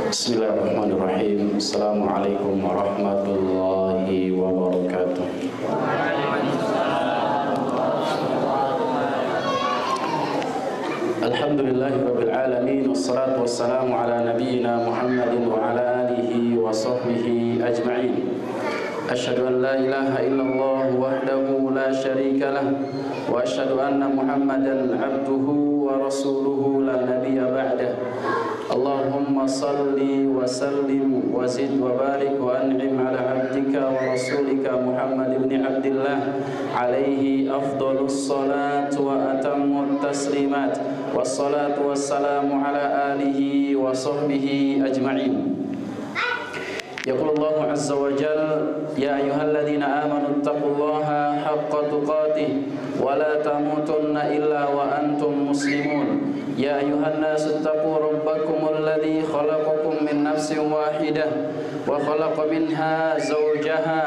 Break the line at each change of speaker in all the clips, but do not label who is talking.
Bismillahirrahmanirrahim. Assalamualaikum warahmatullahi wabarakatuh. Alhamdulillahirabbil alamin, wassalatu wassalamu ala nabiyyina Muhammadin wa ala alihi wa sahbihi ajma'in. Asyhadu an la ilaha illallah wahdahu la syarika lah wa asyhadu anna Muhammadan abduhu wa rasuluhu la nabiyya ba'dah. Allahumma salli wa sallim wa zid wa barik wa an'im ala abdika wa rasulika Muhammad ibn Abdillah alaihi afdalus salatu wa atammut taslimat wassalatu wassalamu ala alihi wa sahbihi ajma'in. Yaqulu Allahu azza wa jalla ya ayyuhalladzina amanu taqullaha haqqa tuqatih wa la tamutunna illa wa antum muslimun. Ya ayyuhan nasu taqu rabbakumul ladzi khalaqakum min nafsin wahidah wa khalaqa minha zawjaha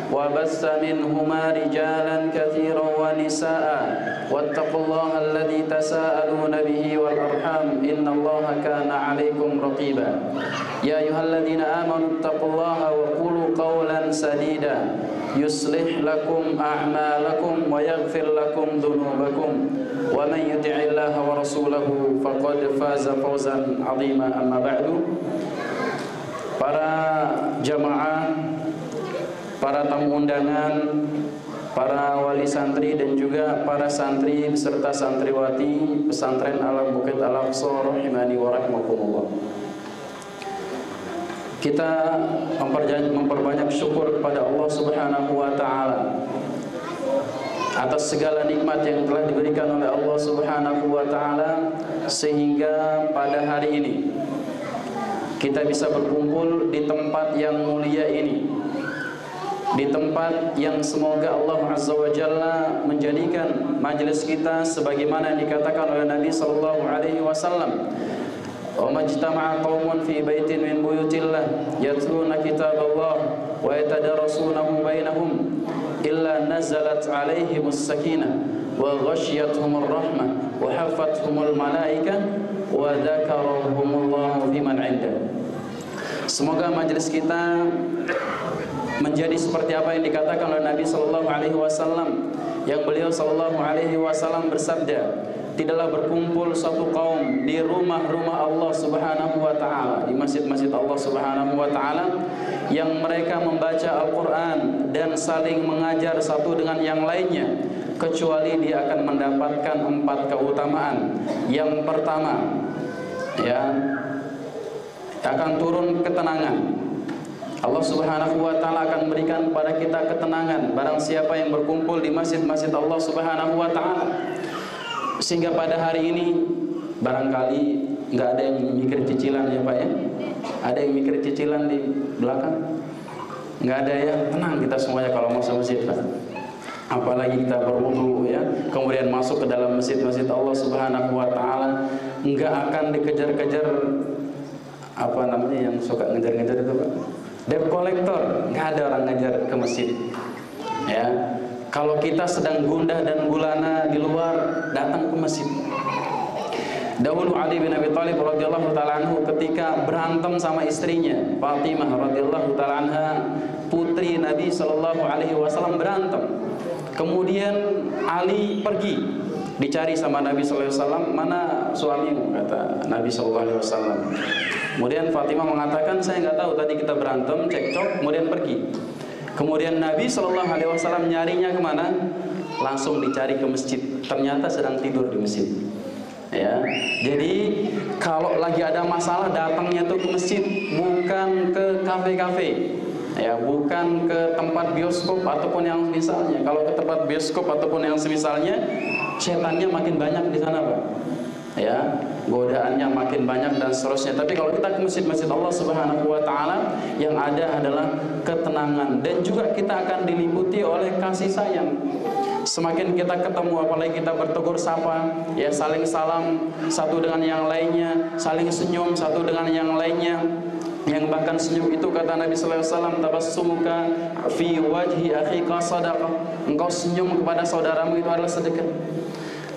wa bassa minhuma rijalan katsiran wa nisaa wattaqullaha alladzi tasaaluna bihi wal arham innallaha kana 'alaikum raqiba. Ya ayyuhalladzina amanu taqullaha wa qulu qawlan sadida yuslih lakum a'malakum wa yaghfir lakum dhunubakum wa man yuti'illaha wa rasulahu faqad faza fawzan 'azima. Amma ba'du. Para jamaah, para tamu undangan, para wali santri dan juga para santri beserta santriwati pesantren Alam Bukit Al-Aqsa rahimani wa rahimakumullah. Kita memperbanyak syukur kepada Allah Subhanahu wa taala atas segala nikmat yang telah diberikan oleh Allah Subhanahu wa taala sehingga pada hari ini kita bisa berkumpul di tempat yang mulia ini, di tempat yang semoga Allah Azza wa Jalla menjadikan majelis kita sebagaimana yang dikatakan oleh Nabi sallallahu alaihi wasallam, wa majtama'a qaumun fi baitin min buyutillah yatluna kitaballah wa yatadarasunahu bainahum illa nazalat alaihimus sakinah wa ghasyiyatuhumur rahmah wa hafathumul malaikah wa dzakarahumullahu fiman 'indah. Semoga majelis kita menjadi seperti apa yang dikatakan oleh Nabi sallallahu alaihi wasallam, yang beliau sallallahu alaihi wasallam bersabda, tidaklah berkumpul satu kaum di rumah-rumah Allah Subhanahu wa taala, di masjid-masjid Allah Subhanahu wa taala, yang mereka membaca Al-Qur'an dan saling mengajar satu dengan yang lainnya, kecuali dia akan mendapatkan 4 keutamaan. Yang pertama, ya, akan turun ketenangan. Allah Subhanahu wa taala akan berikan kepada kita ketenangan barang siapa yang berkumpul di masjid-masjid Allah Subhanahu wa taala. Sehingga pada hari ini barangkali nggak ada yang mikir cicilan ya Pak ya. Ada yang mikir cicilan di belakang? Nggak ada ya. Tenang kita semuanya kalau masuk masjid Pak. Apalagi kita berwudu ya, kemudian masuk ke dalam masjid-masjid Allah Subhanahu wa taala, nggak akan dikejar-kejar apa namanya yang suka ngejar-ngejar itu Pak. Debt collector, nggak ada orang ngejar ke masjid. Ya. Kalau kita sedang gundah dan gulana di luar, datang ke masjid. Dahulu Ali bin Abi Thalib radhiyallahu taala anhu ketika berantem sama istrinya Fatimah radhiyallahu taala anha, putri Nabi sallallahu alaihi wasallam, berantem. Kemudian Ali pergi dicari sama Nabi sallallahu alaihi wasallam, mana suamimu, kata Nabi sallallahu alaihi wasallam. Kemudian Fatimah mengatakan, saya nggak tahu, tadi kita berantem, cekcok, kemudian pergi. Kemudian Nabi sallallahu alaihi wasallam nyarinya kemana? Langsung dicari ke masjid. Ternyata sedang tidur di masjid. Ya, jadi kalau lagi ada masalah datangnya tuh ke masjid, bukan ke kafe-kafe. Ya, bukan ke tempat bioskop ataupun yang misalnya. Kalau ke tempat bioskop ataupun yang semisalnya, setannya makin banyak di sana, Pak. Ya, godaannya makin banyak dan seterusnya. Tapi kalau kita ke masjid-masjid Allah Subhanahu wa taala, yang ada adalah ketenangan dan juga kita akan diliputi oleh kasih sayang. Semakin kita ketemu, apalagi kita bertegur sapa, ya, saling salam satu dengan yang lainnya, saling senyum satu dengan yang lainnya. Yang bahkan senyum itu kata Nabi sallallahu alaihi wasallam, tabassumuka fi wajhi akhika sadaqah. Engkau senyum kepada saudaramu itu adalah sedekah.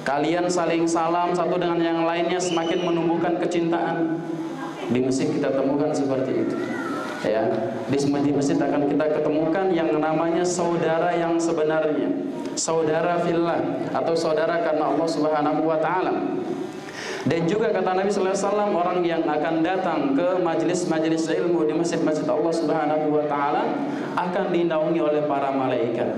Kalian saling salam satu dengan yang lainnya semakin menumbuhkan kecintaan. Di masjid kita temukan seperti itu. Ya, di masjid akan kita ketemukan yang namanya saudara yang sebenarnya, saudara fillah atau saudara karena Allah Subhanahu wa taala. Dan juga kata Nabi sallallahu alaihi wasallam, orang yang akan datang ke majelis-majelis ilmu di masjid-masjid Allah Subhanahu wa taala akan dinaungi oleh para malaikat.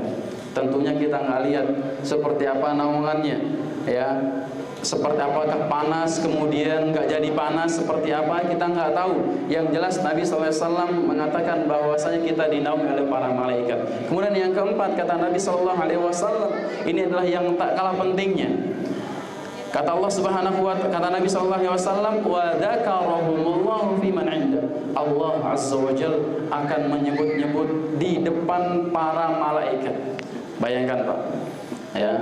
Tentunya kita nggak lihat seperti apa naungannya, ya. Seperti apakah panas kemudian nggak jadi panas, seperti apa kita nggak tahu. Yang jelas Nabi SAW mengatakan bahwasanya kita dinaungi oleh para malaikat. Kemudian yang keempat kata Nabi SAW, ini adalah yang tak kalah pentingnya. Kata Allah Subhanahu wa ta'ala, kata Nabi SAW, wa dzakarahumullahu fi man 'inda. Allah Azza wa Jalla akan menyebut-nyebut di depan para malaikat. Bayangkan Pak, ya.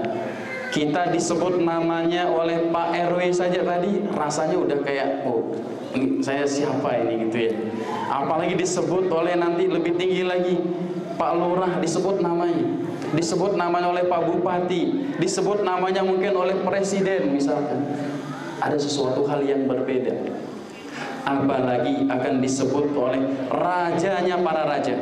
Kita disebut namanya oleh Pak RW saja tadi, rasanya udah kayak, oh, saya siapa ini gitu ya. Apalagi disebut oleh nanti lebih tinggi lagi, Pak Lurah disebut namanya, disebut namanya oleh Pak Bupati, disebut namanya mungkin oleh Presiden misalkan. Ada sesuatu hal yang berbeda. Apalagi akan disebut oleh rajanya para raja.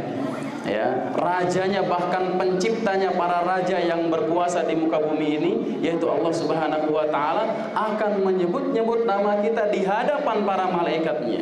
Ya, rajanya bahkan penciptanya para raja yang berkuasa di muka bumi ini, yaitu Allah Subhanahu wa taala, akan menyebut-nyebut nama kita di hadapan para malaikatnya.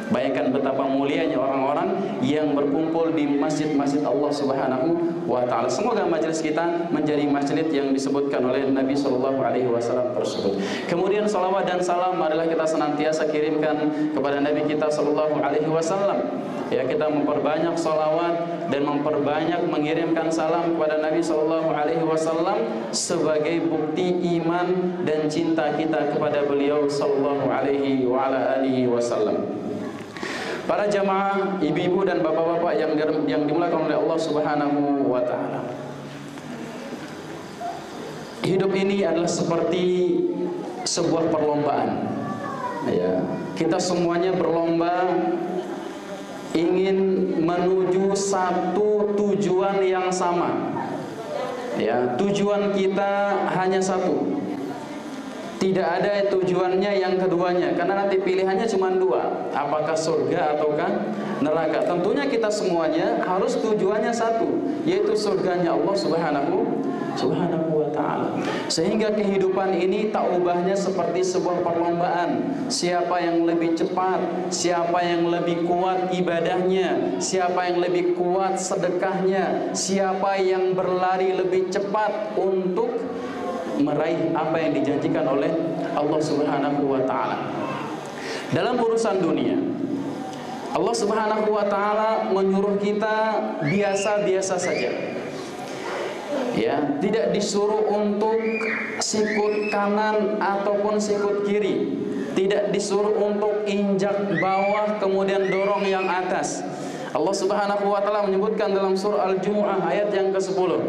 Bayangkan betapa mulianya orang-orang yang berkumpul di masjid-masjid Allah Subhanahu wa taala. Semoga majelis kita menjadi majelis yang disebutkan oleh Nabi sallallahu alaihi wasallam tersebut. Kemudian salawat dan salam adalah kita senantiasa kirimkan kepada Nabi kita sallallahu alaihi wasallam. Ya, kita memperbanyak salawat dan memperbanyak mengirimkan salam kepada Nabi sallallahu alaihi wasallam sebagai bukti iman dan cinta kita kepada beliau sallallahu alaihi wa ala alihi wasallam. Para jamaah, ibu-ibu dan bapak-bapak yang dimuliakan oleh Allah Subhanahu wa taala. Hidup ini adalah seperti sebuah perlombaan. Ya, kita semuanya berlomba ingin menuju satu tujuan yang sama. Ya, tujuan kita hanya satu. Tidak ada tujuannya yang keduanya, karena nanti pilihannya cuma dua, apakah surga ataukah neraka. Tentunya kita semuanya harus tujuannya satu, yaitu surganya Allah Subhanahu wa ta'ala. Sehingga kehidupan ini tak ubahnya seperti sebuah perlombaan. Siapa yang lebih cepat, siapa yang lebih kuat ibadahnya, siapa yang lebih kuat sedekahnya, siapa yang berlari lebih cepat untuk meraih apa yang dijanjikan oleh Allah Subhanahu wa taala. Dalam urusan dunia, Allah Subhanahu wa taala menyuruh kita biasa-biasa saja. Ya, tidak disuruh untuk sikut kanan ataupun sikut kiri. Tidak disuruh untuk injak bawah kemudian dorong yang atas. Allah Subhanahu wa taala menyebutkan dalam surah Al-Jumu'ah ayat yang ke-10.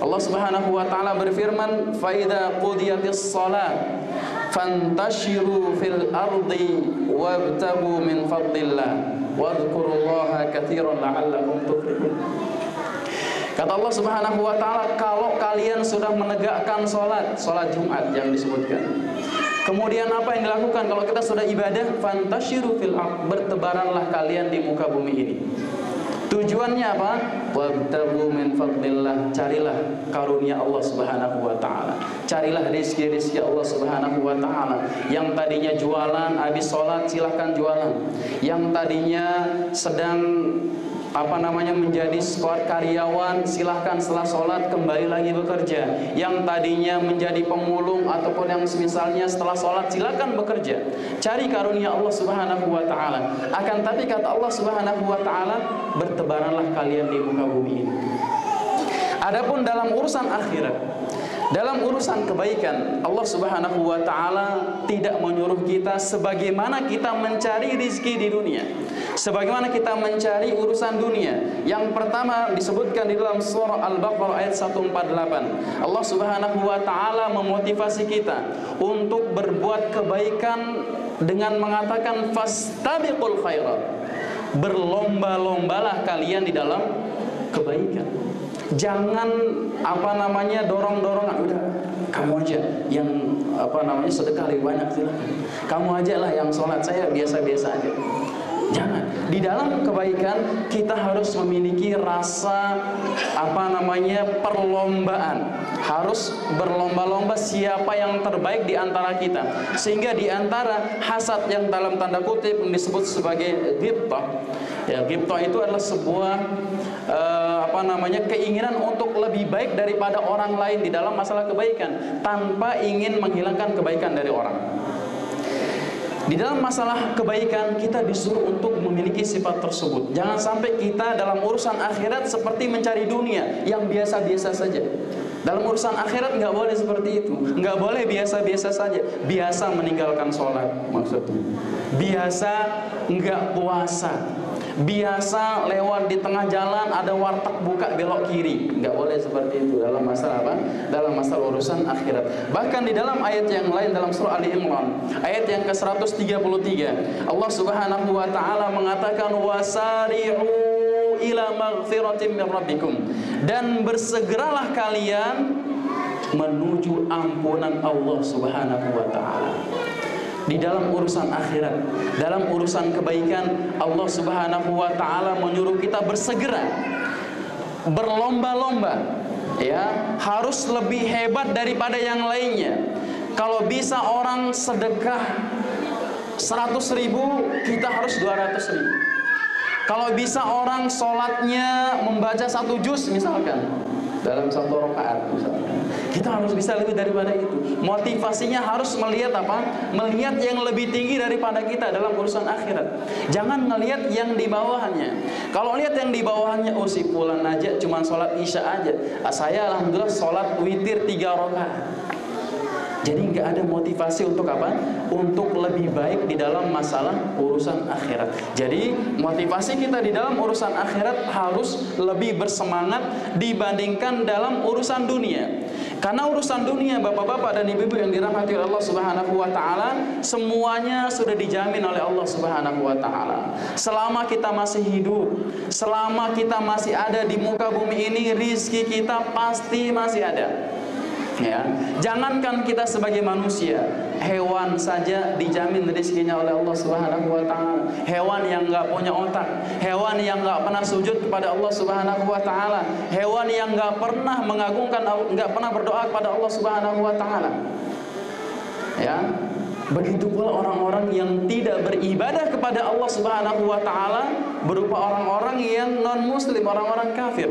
Allah Subhanahu wa taala berfirman, "Fa idza qudiyatis shalah fantashiru fil ardi wabtagu min fadlillah wadhkurullaha katsiran la'allakum tuflihun." Kata Allah Subhanahu wa taala, kalau kalian sudah menegakkan salat Jumat yang disebutkan, kemudian apa yang dilakukan kalau kita sudah ibadah? Fantashiru fil ard, bertebaranlah kalian di muka bumi ini. Tujuannya apa? Wabtagu min fadlillah, carilah karunia Allah Subhanahu wa taala. Carilah rezeki-rezeki Allah Subhanahu wa taala. Yang tadinya jualan habis salat silahkan jualan. Yang tadinya sedang menjadi karyawan, silahkan setelah sholat kembali lagi bekerja. Yang tadinya menjadi pemulung ataupun yang semisalnya setelah sholat silahkan bekerja. Cari karunia Allah Subhanahu wa taala. Akan tapi kata Allah Subhanahu wa taala, bertebaranlah kalian di muka bumi ini. Adapun dalam urusan akhirat, dalam urusan kebaikan, Allah Subhanahu wa taala tidak menyuruh kita sebagaimana kita mencari rezeki di dunia, sebagaimana kita mencari urusan dunia. Yang pertama disebutkan di dalam surah Al-Baqarah ayat 148. Allah Subhanahu wa taala memotivasi kita untuk berbuat kebaikan dengan mengatakan fastabiqul khairat. Berlomba-lombalah kalian di dalam kebaikan. Jangan dorong-dorongan, udah kamu aja yang sedekah lebih banyak, silakan. Kamu aja lah yang sholat, saya biasa-biasa aja. Jangan. Di dalam kebaikan kita harus memiliki rasa perlombaan. Harus berlomba-lomba siapa yang terbaik di antara kita. Sehingga di antara hasad yang dalam tanda kutip disebut sebagai ghibthah. Ya, ghibthah itu adalah sebuah keinginan untuk lebih baik daripada orang lain di dalam masalah kebaikan tanpa ingin menghilangkan kebaikan dari orang. Di dalam masalah kebaikan kita disuruh untuk memiliki sifat tersebut. Jangan sampai kita dalam urusan akhirat seperti mencari dunia yang biasa-biasa saja. Dalam urusan akhirat nggak boleh seperti itu. Nggak boleh biasa-biasa saja. Biasa meninggalkan sholat maksudnya. Biasa nggak puasa. Biasa lewat di tengah jalan ada warteg buka belok kiri. Nggak boleh seperti itu dalam masalah apa? Dalam masalah urusan akhirat. Bahkan di dalam ayat yang lain dalam surah Ali Imran, ayat yang ke-133, Allah Subhanahu wa taala mengatakan wasari'u ila maghfiratin min rabbikum, dan bersegeralah kalian menuju ampunan Allah Subhanahu wa taala. Di dalam urusan akhirat, dalam urusan kebaikan, Allah Subhanahu wa taala menyuruh kita bersegera, berlomba-lomba, ya, harus lebih hebat daripada yang lainnya. Kalau bisa orang sedekah 100.000, kita harus 200.000. Kalau bisa orang sholatnya membaca 1 juz misalkan dalam 1 rakaat misalkan, kita harus bisa lebih daripada itu. Motivasinya harus melihat apa? Melihat yang lebih tinggi daripada kita dalam urusan akhirat. Jangan melihat yang di bawahnya. Kalau lihat yang di bawahnya, oh si fulan aja cuma sholat isya aja, saya alhamdulillah sholat witir 3 rakaat. Jadi nggak ada motivasi untuk apa? Untuk lebih baik di dalam masalah urusan akhirat. Jadi motivasi kita di dalam urusan akhirat harus lebih bersemangat dibandingkan dalam urusan dunia. Karena urusan dunia, bapak-bapak dan ibu-ibu yang dirahmati oleh Allah Subhanahu wa taala, semuanya sudah dijamin oleh Allah Subhanahu wa taala. Selama kita masih hidup, selama kita masih ada di muka bumi ini, rizki kita pasti masih ada. Ya, jangankan kita sebagai manusia, hewan saja dijamin rezekinya oleh Allah Subhanahu wa taala. Hewan yang enggak punya otak, hewan yang enggak pernah sujud kepada Allah Subhanahu wa taala, hewan yang enggak pernah mengagungkan, enggak pernah berdoa kepada Allah Subhanahu wa taala. Ya, begitu pula orang-orang yang tidak beribadah kepada Allah Subhanahu wa taala berupa orang-orang yang non muslim, orang-orang kafir.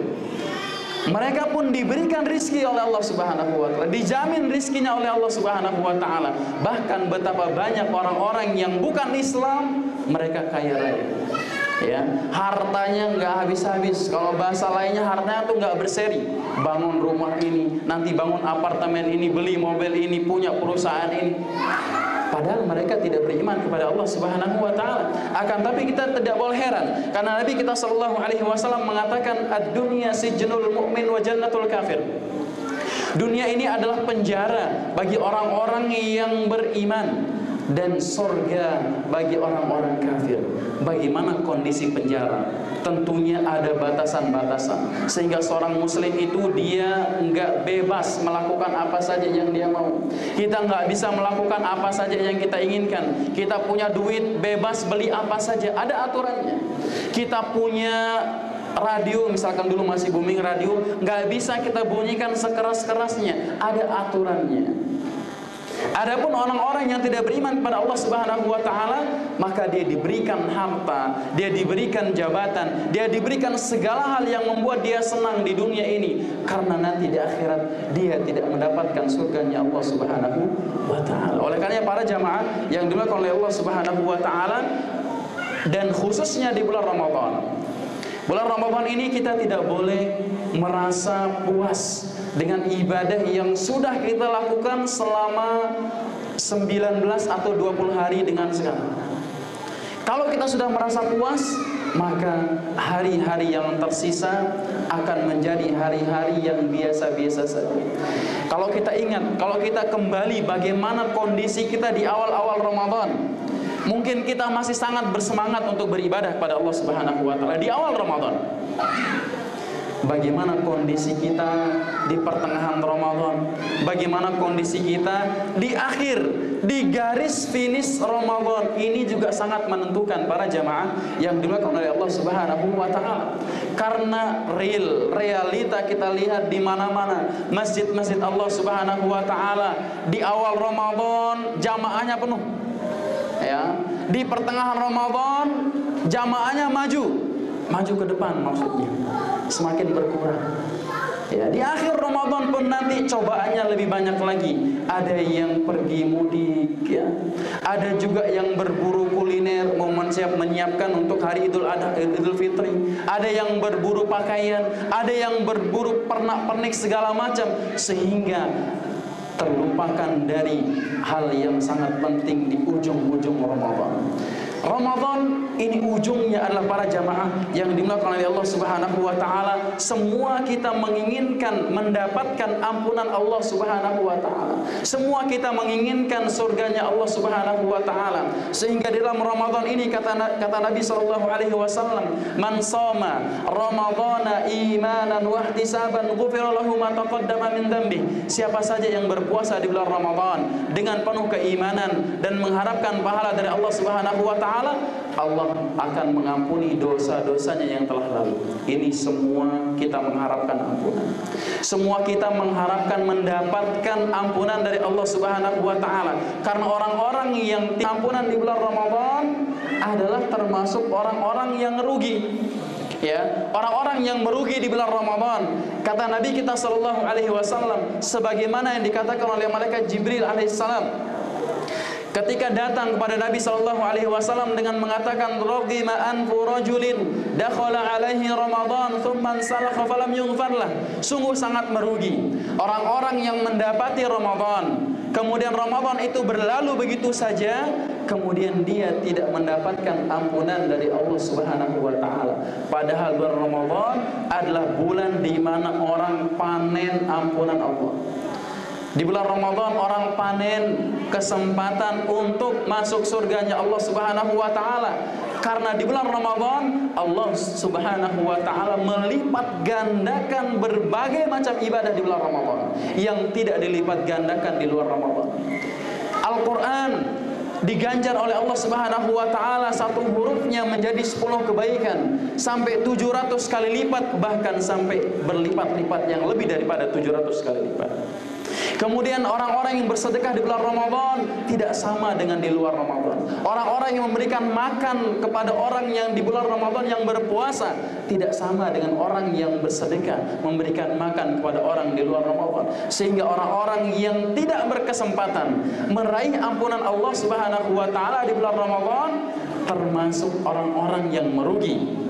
Mereka pun diberikan rizki oleh Allah Subhanahu wa taala, dijamin rizkinya oleh Allah Subhanahu wa taala. Bahkan betapa banyak orang-orang yang bukan Islam, mereka kaya raya. Ya, hartanya nggak habis-habis. Kalau bahasa lainnya, hartanya tuh nggak berseri. Bangun rumah ini, nanti bangun apartemen ini, beli mobil ini, punya perusahaan ini. Padahal mereka tidak beriman kepada Allah Subhanahu wa taala. Akan tapi kita tidak boleh heran, karena Nabi kita sallallahu alaihi wasallam mengatakan ad-dunya sijnul mu'min wa jannatul kafir. Dunia ini adalah penjara bagi orang-orang yang beriman dan surga bagi orang-orang kafir. Bagaimana kondisi penjara? Tentunya ada batasan-batasan, sehingga seorang muslim itu dia nggak bebas melakukan apa saja yang dia mau. Kita nggak bisa melakukan apa saja yang kita inginkan. Kita punya duit, bebas beli apa saja, ada aturannya. Kita punya radio, misalkan dulu masih booming radio, nggak bisa kita bunyikan sekeras-kerasnya, ada aturannya. Adapun orang-orang yang tidak beriman kepada Allah Subhanahu wa taala, maka dia diberikan harta, dia diberikan jabatan, dia diberikan segala hal yang membuat dia senang di dunia ini, karena nanti di akhirat dia tidak mendapatkan surganya Allah Subhanahu wa taala. Oleh karena para jamaah yang dimuliakan oleh Allah Subhanahu wa taala, dan khususnya di bulan Ramadan. Bulan Ramadan ini kita tidak boleh merasa puas dengan ibadah yang sudah kita lakukan selama 19 atau 20 hari dengan sekarang. Kalau kita sudah merasa puas, maka hari-hari yang tersisa akan menjadi hari-hari yang biasa-biasa saja. Kalau kita ingat, kalau kita kembali bagaimana kondisi kita di awal-awal Ramadan, mungkin kita masih sangat bersemangat untuk beribadah kepada Allah Subhanahu wa taala di awal Ramadan. bagaimana kondisi kita di pertengahan Ramadan, bagaimana kondisi kita di akhir, di garis finish Ramadan. Ini juga sangat menentukan para jamaah yang dimuliakan oleh Allah Subhanahu wa taala. Karena realita kita lihat di mana-mana, masjid-masjid Allah Subhanahu wa taala di awal Ramadan jamaahnya penuh. Ya, di pertengahan Ramadan jamaahnya maju ke depan, maksudnya semakin berkurang. Ya, di akhir Ramadan pun nanti cobaannya lebih banyak lagi. Ada yang pergi mudik, ya. Ada juga yang berburu kuliner, mau menyiapkan untuk hari Idul Adha, Idul Fitri. Ada yang berburu pakaian, ada yang berburu pernak-pernik segala macam, sehingga terlupakan dari hal yang sangat penting di ujung-ujung Ramadan. Ramadan ini ujungnya adalah para jamaah yang dimuliakan oleh Allah Subhanahu wa taala. Semua kita menginginkan mendapatkan ampunan Allah Subhanahu wa taala. Semua kita menginginkan surganya Allah Subhanahu wa taala. Sehingga dalam Ramadan ini kata Nabi sallallahu alaihi wasallam, "Man shoma Ramadhana imanan wa ihtisaban ghufira lahu ma taqaddama min dhanbi." Siapa saja yang berpuasa di bulan Ramadan dengan penuh keimanan dan mengharapkan pahala dari Allah Subhanahu wa taala, Allah akan mengampuni dosa-dosanya yang telah lalu. Ini semua kita mengharapkan ampunan. Semua kita mengharapkan mendapatkan ampunan dari Allah Subhanahu wa taala. Karena orang-orang yang ampunan di bulan Ramadan adalah termasuk orang-orang yang rugi. Ya, orang-orang yang merugi di bulan Ramadan. Kata Nabi kita sallallahu alaihi wasallam, sebagaimana yang dikatakan oleh malaikat Jibril alaihissalam ketika datang kepada Nabi sallallahu alaihi wasallam dengan mengatakan, "Raghima anfu rajulin dakhala alaihi Ramadan thumma salakha falam yughfar lah." Sungguh sangat merugi orang-orang yang mendapati Ramadan, kemudian Ramadan itu berlalu begitu saja, kemudian dia tidak mendapatkan ampunan dari Allah Subhanahu wa taala. Padahal bulan Ramadan adalah bulan di mana orang panen ampunan Allah. Di bulan Ramadan orang panen kesempatan untuk masuk surganya Allah Subhanahu wa taala. Karena di bulan Ramadan Allah Subhanahu wa taala melipat gandakan berbagai macam ibadah di bulan Ramadan yang tidak dilipat gandakan di luar Ramadan. Al-Qur'an diganjar oleh Allah Subhanahu wa taala satu hurufnya menjadi 10 kebaikan, sampai 700 kali lipat, bahkan sampai berlipat-lipat yang lebih daripada 700 kali lipat. Kemudian orang-orang yang bersedekah di bulan Ramadan tidak sama dengan di luar Ramadan. Orang-orang yang memberikan makan kepada orang yang di bulan Ramadan yang berpuasa tidak sama dengan orang yang bersedekah memberikan makan kepada orang di luar Ramadan. Sehingga orang-orang yang tidak berkesempatan meraih ampunan Allah Subhanahu wa taala di bulan Ramadan termasuk orang-orang yang merugi.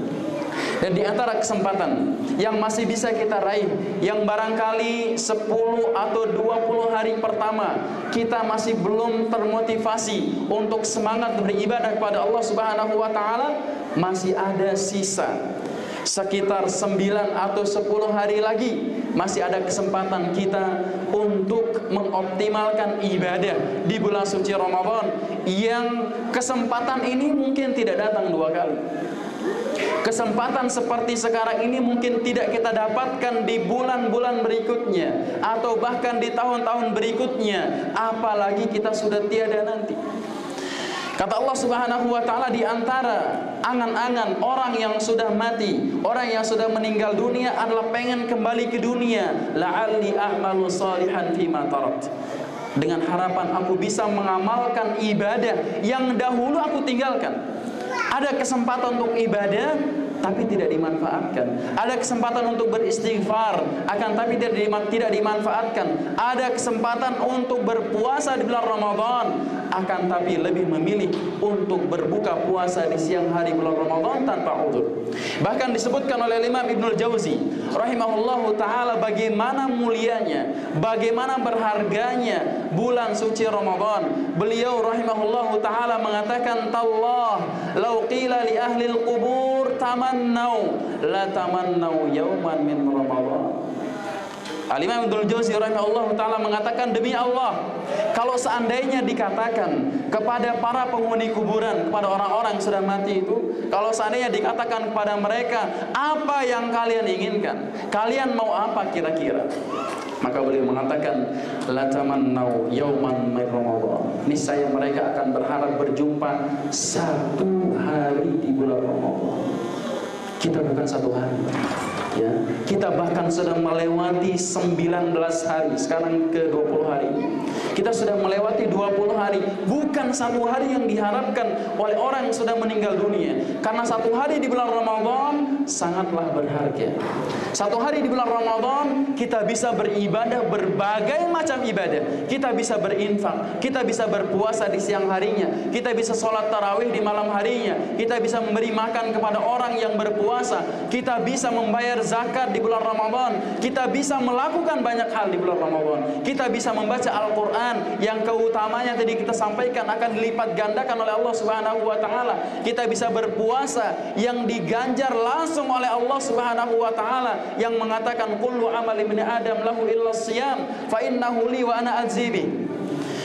Dan di antara kesempatan yang masih bisa kita raih, yang barangkali 10 atau 20 hari pertama kita masih belum termotivasi untuk semangat beribadah kepada Allah Subhanahu wa taala, masih ada sisa sekitar 9 atau 10 hari lagi, masih ada kesempatan kita untuk mengoptimalkan ibadah di bulan suci Ramadan, yang kesempatan ini mungkin tidak datang 2 kali. Kesempatan seperti sekarang ini mungkin tidak kita dapatkan di bulan-bulan berikutnya atau bahkan di tahun-tahun berikutnya, apalagi kita sudah tiada nanti. Kata Allah Subhanahu wa taala, di antara angan-angan orang yang sudah mati, orang yang sudah meninggal dunia adalah pengen kembali ke dunia, la'alli a'malu salihan fima tarat. Dengan harapan aku bisa mengamalkan ibadah yang dahulu aku tinggalkan. Ada kesempatan untuk ibadah tapi tidak dimanfaatkan. Ada kesempatan untuk beristighfar akan tapi tidak dimanfaatkan. Ada kesempatan untuk berpuasa di bulan Ramadan akan tapi lebih memilih untuk berbuka puasa di siang hari bulan Ramadan tanpa udzur. Bahkan disebutkan oleh Imam Ibnul Jauzi rahimahullahu taala bagaimana mulianya, bagaimana berharganya bulan suci Ramadan. Beliau rahimahullahu taala mengatakan, "Tallah law qila li ahli al-qubur tamannau la tamannau yauman min Ramadan." Al-Imam Ibnul Jauzi rahimahullah ta'ala mengatakan, demi Allah, kalau seandainya dikatakan kepada para penghuni kuburan, kepada orang-orang yang sudah mati itu, kalau seandainya dikatakan kepada mereka, apa yang kalian inginkan, kalian mau apa kira-kira? Maka beliau mengatakan, la tamannau yauman min Ramadan. Niscaya mereka akan berharap berjumpa satu hari di bulan Ramadan. Kita bukan satu hari, ya. Kita bahkan sudah melewati 19 hari, sekarang ke 20 hari. Kita sudah melewati 20 hari, bukan satu hari yang diharapkan oleh orang yang sudah meninggal dunia. Karena satu hari di bulan Ramadan sangatlah berharga. Satu hari di bulan Ramadan kita bisa beribadah berbagai macam ibadah. Kita bisa berinfak, kita bisa berpuasa di siang harinya, kita bisa sholat tarawih di malam harinya, kita bisa memberi makan kepada orang yang berpuasa, kita bisa membayar zakat di bulan Ramadan, kita bisa melakukan banyak hal di bulan Ramadan, kita bisa membaca Al-Quran yang keutamanya tadi kita sampaikan akan dilipat gandakan oleh Allah Subhanahu wa ta'ala. Kita bisa berpuasa yang diganjar langsung oleh Allah Subhanahu wa ta'ala, yang mengatakan kullu amal ibni adam lahu illa siyam fa innahu li wa ana azibi.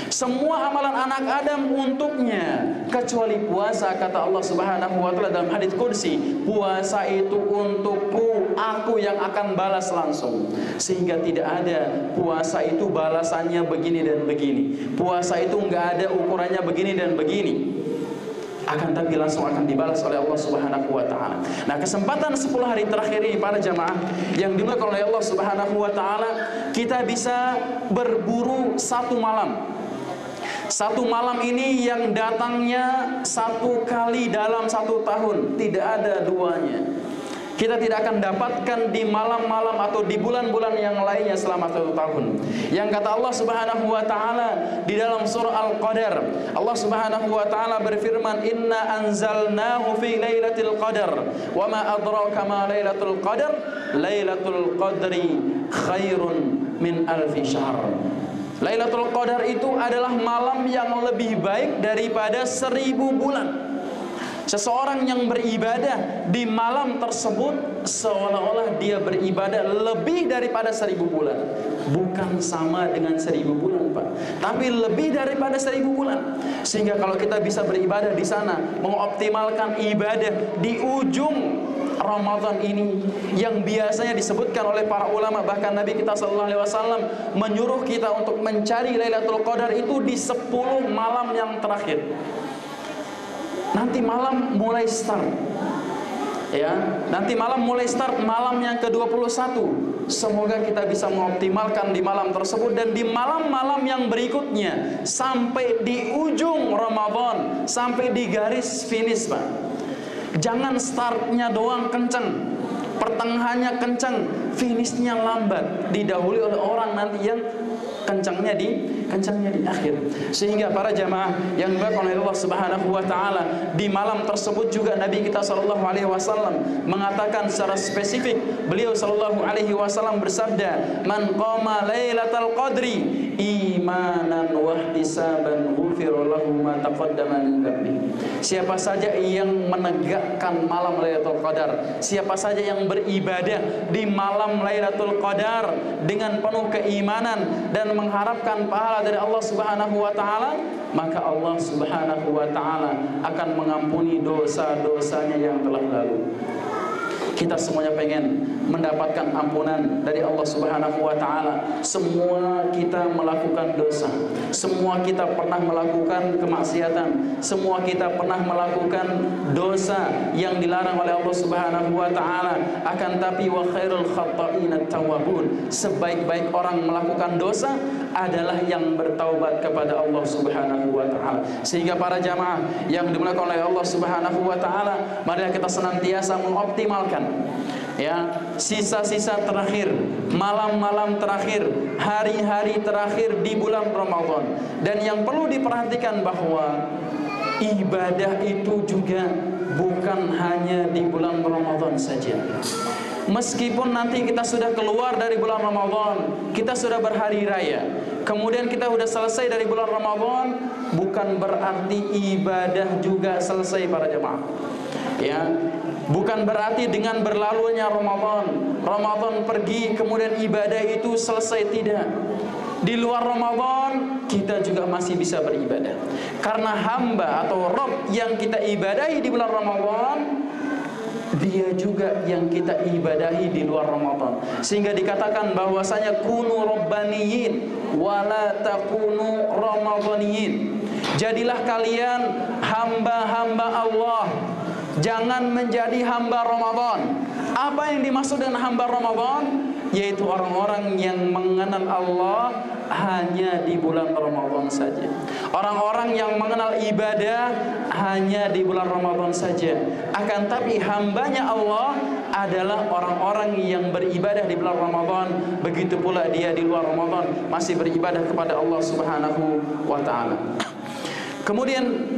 Semua amalan anak Adam untuknya kecuali puasa, kata Allah Subhanahu wa ta'ala dalam hadits qudsi, puasa itu untukku, aku yang akan balas langsung. Sehingga tidak ada puasa itu balasannya begini dan begini, puasa itu enggak ada ukurannya begini dan begini, akan tapi langsung akan dibalas oleh Allah Subhanahu wa ta'ala. Nah, kesempatan 10 hari terakhir ini para jamaah yang dimuliakan oleh Allah Subhanahu wa ta'ala, kita bisa berburu satu malam. Satu malam ini yang datangnya satu kali dalam satu tahun, tidak ada duanya. Kita tidak akan dapatkan di malam-malam atau di bulan-bulan yang lainnya selama satu tahun. Yang kata Allah Subhanahu wa ta'ala di dalam surah Al-Qadar, Allah Subhanahu wa ta'ala berfirman, inna anzalnahu fi lailatul qadar wa ma adraka ma lailatul qadar, lailatul qadri khairun min alfi syahr. Lailatul Qadar itu adalah malam yang lebih baik daripada 1000 bulan. Seseorang yang beribadah di malam tersebut seolah-olah dia beribadah lebih daripada 1000 bulan. Bukan sama dengan 1000 bulan, Pak, tapi lebih daripada 1000 bulan. Sehingga kalau kita bisa beribadah di sana, mengoptimalkan ibadah di ujung Ramadan ini yang biasanya disebutkan oleh para ulama, bahkan Nabi kita sallallahu alaihi wasallam menyuruh kita untuk mencari Lailatul Qadar itu di 10 malam yang terakhir. Nanti malam mulai start, ya, nanti malam mulai start malam yang ke-21. Semoga kita bisa mengoptimalkan di malam tersebut dan di malam-malam yang berikutnya sampai di ujung Ramadan, sampai di garis finish, Pak. Jangan startnya doang kenceng, pertengahannya kenceng, finishnya lambat, didahului oleh orang nanti yang kencangnya di akhir. Sehingga para jamaah yang dimuliakan oleh Allah Subhanahu wa ta'ala, di malam tersebut juga Nabi kita sallallahu alaihi wasallam mengatakan secara spesifik, beliau sallallahu alaihi wasallam bersabda, man qama lailatal qadri imanan wa ihtisaban ghufira lahu ma taqaddama min dhanbi. Siapa saja yang menegakkan malam Lailatul Qadar, siapa saja yang beribadah di malam Lailatul Qadar dengan penuh keimanan dan mengharapkan pahala dari Allah Subhanahu wa ta'ala, maka Allah Subhanahu wa ta'ala akan mengampuni dosa-dosanya yang telah lalu. Kita semuanya pengen mendapatkan ampunan dari Allah Subhanahu wa ta'ala. Semua kita melakukan dosa, semua kita pernah melakukan kemaksiatan, semua kita pernah melakukan dosa yang dilarang oleh Allah Subhanahu wa ta'ala. Akan tapi wa khairul khata'ina tawwabun, sebaik-baik orang melakukan dosa adalah yang bertaubat kepada Allah Subhanahu wa ta'ala. Sehingga para jamaah yang dimuliakan oleh Allah Subhanahu wa ta'ala, marilah kita senantiasa mengoptimalkan, ya, sisa-sisa terakhir, malam-malam terakhir, hari-hari terakhir di bulan Ramadan. Dan yang perlu diperhatikan bahwa ibadah itu juga bukan hanya di bulan Ramadan saja. Meskipun nanti kita sudah keluar dari bulan Ramadan, kita sudah berhari raya, kemudian kita sudah selesai dari bulan Ramadan, bukan berarti ibadah juga selesai para jemaah. Ya, bukan berarti dengan berlalunya Ramadan pergi kemudian ibadah itu selesai, tidak. Di luar Ramadan kita juga masih bisa beribadah. Karena hamba atau Rabb yang kita ibadahi di bulan Ramadan, dia juga yang kita ibadahi di luar Ramadan. Sehingga dikatakan bahwasanya kunu rabbaniyin wala takunu ramadhaniyin. Jadilah kalian hamba-hamba Allah, jangan menjadi hamba Ramadan. Apa yang dimaksud dengan hamba Ramadan? Yaitu orang-orang yang mengenal Allah hanya di bulan Ramadan saja. Orang-orang yang mengenal ibadah hanya di bulan Ramadan saja. Akan tapi hambanya Allah adalah orang-orang yang beribadah di bulan Ramadan. Begitu pula dia di luar Ramadan masih beribadah kepada Allah Subhanahu wa ta'ala. Kemudian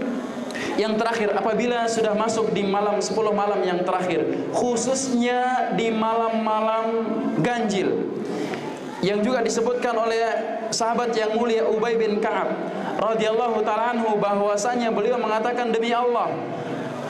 yang terakhir, apabila sudah masuk di malam 10 malam yang terakhir, khususnya di malam-malam ganjil, yang juga disebutkan oleh sahabat yang mulia Ubay bin Ka'ab radhiyallahu ta'ala anhu, bahwasanya beliau mengatakan, demi Allah,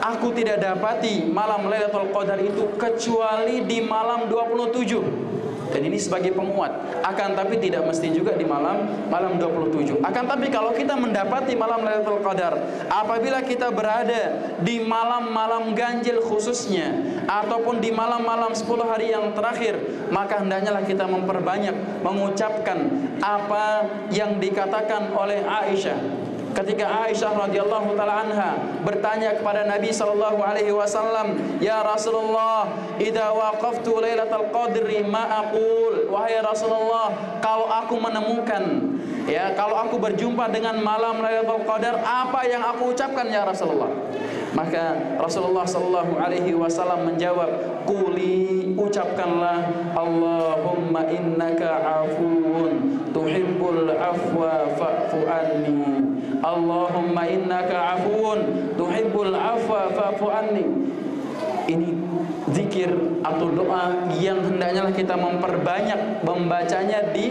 aku tidak dapati malam Lailatul Qadar itu kecuali di malam 27. Dan ini sebagai penguat. Akan tapi tidak mesti juga di malam 27. Akan tapi kalau kita mendapati malam Lailatul Qadar, apabila kita berada di malam-malam ganjil khususnya, ataupun di malam-malam 10 hari yang terakhir, maka hendaknya kita memperbanyak mengucapkan apa yang dikatakan oleh Aisyah. Ketika Aisyah radhiyallahu taala anha bertanya kepada Nabi sallallahu alaihi wasallam, "Ya Rasulullah, idza waqaftu lailatul qadri ma aqul?" Wahai Rasulullah, kalau aku menemukan, kalau aku berjumpa dengan malam Lailatul Qadar, apa yang aku ucapkan ya Rasulullah? Maka Rasulullah sallallahu alaihi wasallam menjawab, "Quli, ucapkanlah, Allahumma innaka afuwun tuhibbul afwa fa'fu anni. Allahumma innaka afuwun tuhibbul afwa fa'fu anni." Ini zikir atau doa yang hendaknya kita memperbanyak membacanya di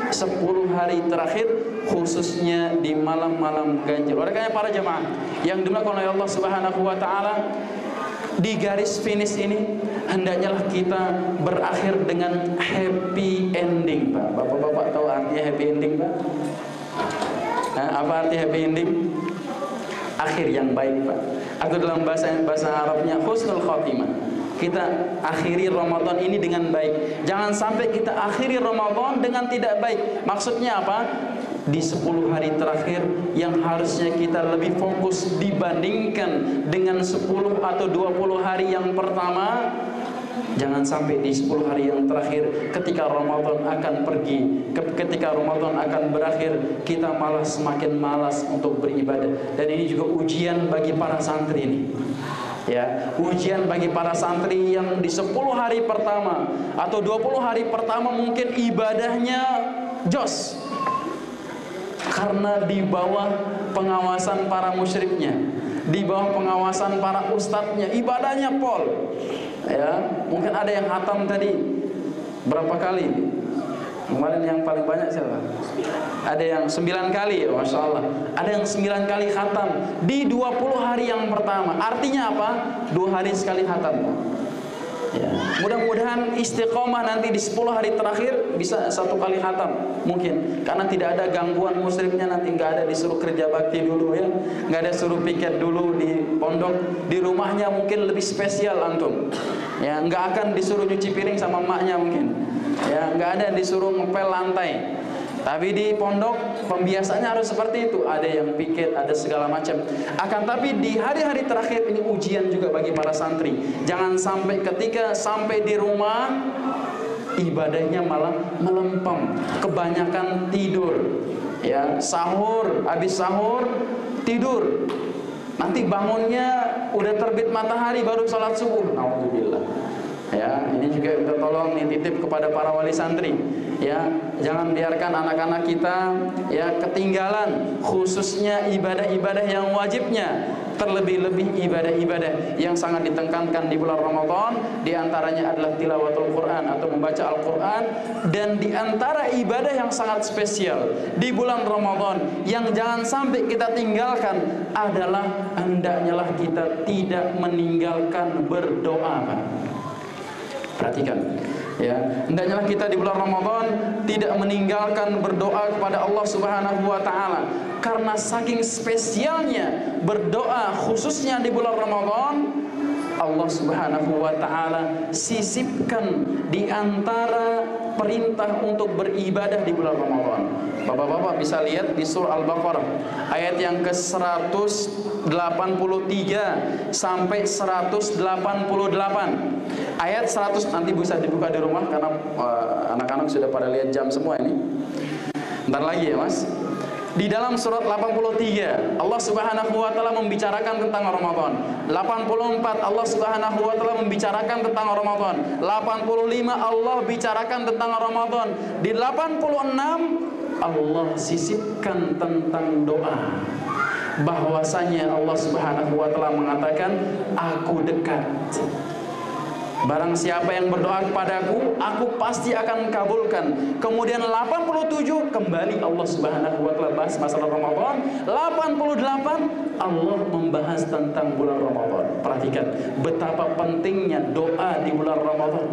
10 hari terakhir, khususnya di malam-malam ganjil. Oleh karena para jemaah yang dimuliakan oleh Allah Subhanahu wa taala, di garis finish ini hendaknya kita berakhir dengan happy ending, Pak. Bapak-bapak tahu artinya happy ending, Pak? Apa arti happy ending? Akhir yang baik, Pak. Atau dalam bahasa Arabnya husnul khotimah. Kita akhiri Ramadan ini dengan baik. Jangan sampai kita akhiri Ramadan dengan tidak baik. Maksudnya apa? Di 10 hari terakhir yang harusnya kita lebih fokus dibandingkan dengan 10 atau 20 hari yang pertama, jangan sampai di 10 hari yang terakhir ketika Ramadan akan pergi, ketika Ramadan akan berakhir, kita malah semakin malas untuk beribadah. Dan ini juga ujian bagi para santri ini. Ujian bagi para santri yang di 10 hari pertama atau 20 hari pertama mungkin ibadahnya jos, karena di bawah pengawasan para musyriknya, di bawah pengawasan para ustadznya, ibadahnya pol. Mungkin ada yang khatam tadi berapa kali? Kemarin yang paling banyak siapa? Ada yang 9 kali, Masya Allah. Ada yang 9 kali khatam di 20 hari yang pertama. Artinya apa? 2 hari sekali khatam. Mudah-mudahan istiqomah nanti di 10 hari terakhir bisa 1 kali khatam mungkin, karena tidak ada gangguan musyriknya. Nanti nggak ada disuruh kerja bakti dulu, nggak ada suruh piket dulu di pondok. Di rumahnya mungkin lebih spesial antum, nggak akan disuruh nyuci piring sama emaknya mungkin, nggak ada disuruh ngepel lantai. Tapi di pondok pembiasaannya harus seperti itu, ada yang piket, ada segala macam. Akan tapi di hari-hari terakhir ini ujian juga bagi para santri. Jangan sampai ketika sampai di rumah ibadahnya malah melempem, kebanyakan tidur. Sahur, habis sahur tidur. Nanti bangunnya udah terbit matahari baru sholat subuh. Alhamdulillah. Ya, ini juga kita tolong titip kepada para wali santri. Ya, jangan biarkan anak-anak kita ya ketinggalan, khususnya ibadah-ibadah yang wajibnya. Terlebih-lebih ibadah-ibadah yang sangat ditekankan di bulan Ramadan, di antaranya adalah tilawatul Quran atau membaca Al-Quran. Dan di antara ibadah yang sangat spesial di bulan Ramadan yang jangan sampai kita tinggalkan adalah hendaknya lah kita tidak meninggalkan berdoa. Perhatikan, ya, hendaknya kita di bulan Ramadan tidak meninggalkan berdoa kepada Allah Subhanahu wa taala, karena saking spesialnya berdoa khususnya di bulan Ramadan, Allah Subhanahu wa taala sisipkan di antara perintah untuk beribadah di bulan Ramadan. Bapak-bapak bisa lihat di surah Al-Baqarah ayat yang ke-183 sampai 188. Ayat 100 nanti bisa dibuka di rumah karena anak-anak sudah pada lihat jam semua ini. Ntar lagi ya Mas. Di dalam surat 83 Allah Subhanahu wa taala membicarakan tentang Ramadan. 84 Allah Subhanahu wa taala membicarakan tentang Ramadan. 85 Allah bicarakan tentang Ramadan. Di 86 Allah sisipkan tentang doa. Bahwasanya Allah Subhanahu wa taala mengatakan, aku dekat. Barang siapa yang berdoa kepadaku, aku pasti akan kabulkan. Kemudian 87 kembali Allah Subhanahu wa taala bahas masalah Ramadan. 88 Allah membahas tentang bulan Ramadan. Perhatikan betapa pentingnya doa di bulan Ramadan.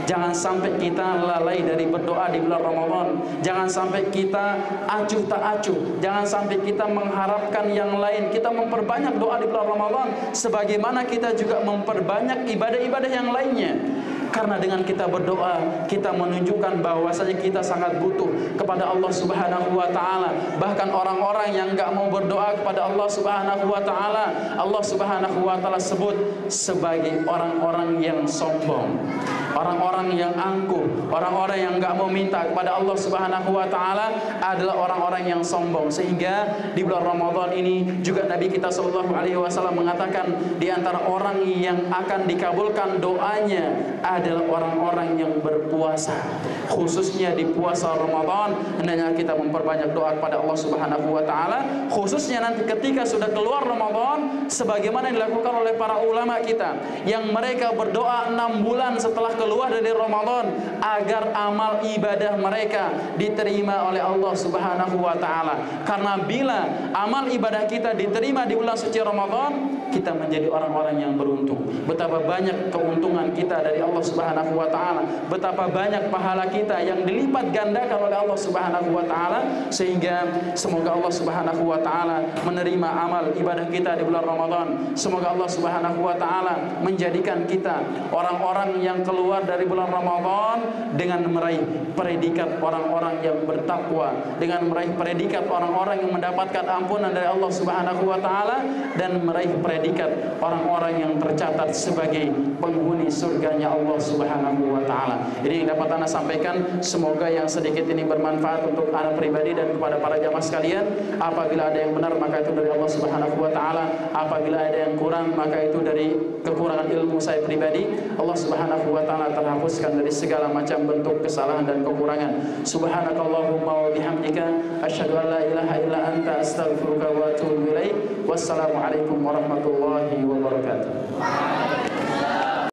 Jangan sampai kita lalai dari berdoa di bulan Ramadan. Jangan sampai kita acuh tak acuh. Jangan sampai kita mengharapkan yang lain. Kita memperbanyak doa di bulan Ramadan sebagaimana kita juga memperbanyak ibadah-ibadah yang lainnya. Karena dengan kita berdoa, kita menunjukkan bahwasanya kita sangat butuh kepada Allah Subhanahu wa taala. Bahkan orang-orang yang enggak mau berdoa kepada Allah Subhanahu wa taala, Allah Subhanahu wa taala sebut sebagai orang-orang yang sombong, orang-orang yang angkuh, orang-orang yang enggak mau minta kepada Allah Subhanahu wa taala adalah orang-orang yang sombong. Sehingga di bulan Ramadan ini juga Nabi kita sallallahu alaihi wasallam mengatakan di antara orang yang akan dikabulkan doanya adalah orang-orang yang berpuasa. Khususnya di puasa Ramadan hendaknya kita memperbanyak doa kepada Allah Subhanahu wa taala, khususnya nanti ketika sudah keluar Ramadan, sebagaimana yang dilakukan oleh para ulama kita yang mereka berdoa 6 bulan setelah keluar dari Ramadan agar amal ibadah mereka diterima oleh Allah Subhanahu wa taala. Karena bila amal ibadah kita diterima di bulan suci Ramadan, kita menjadi orang-orang yang beruntung. Betapa banyak keuntungan kita dari Allah Subhanahu wa taala, betapa banyak pahala kita yang dilipat gandakan oleh Allah Subhanahu wa taala, sehingga semoga Allah Subhanahu wa taala menerima amal ibadah kita di bulan Ramadan. Semoga Allah Subhanahu wa taala menjadikan kita orang-orang yang keluar dari bulan Ramadan dengan meraih predikat orang-orang yang bertakwa, dengan meraih predikat orang-orang yang mendapatkan ampunan dari Allah Subhanahu wa taala, dan meraih predikat orang-orang yang tercatat sebagai penghuni surganya Allah Subhanahu wa taala. Ini yang dapat Anda sampaikan. Semoga yang sedikit ini bermanfaat untuk Anda pribadi dan kepada para jamaah sekalian. Apabila ada yang benar maka itu dari Allah Subhanahu wa taala. Apabila ada yang kurang maka itu dari kekurangan ilmu saya pribadi. Allah Subhanahu wa taala terhapuskan dari segala macam bentuk kesalahan dan kekurangan. Subhanakallahumma wa bihamdika asyhadu an la ilaha illa anta astaghfiruka wa atubu ilaik. Wassalamualaikum warahmatullahi wabarakatuh.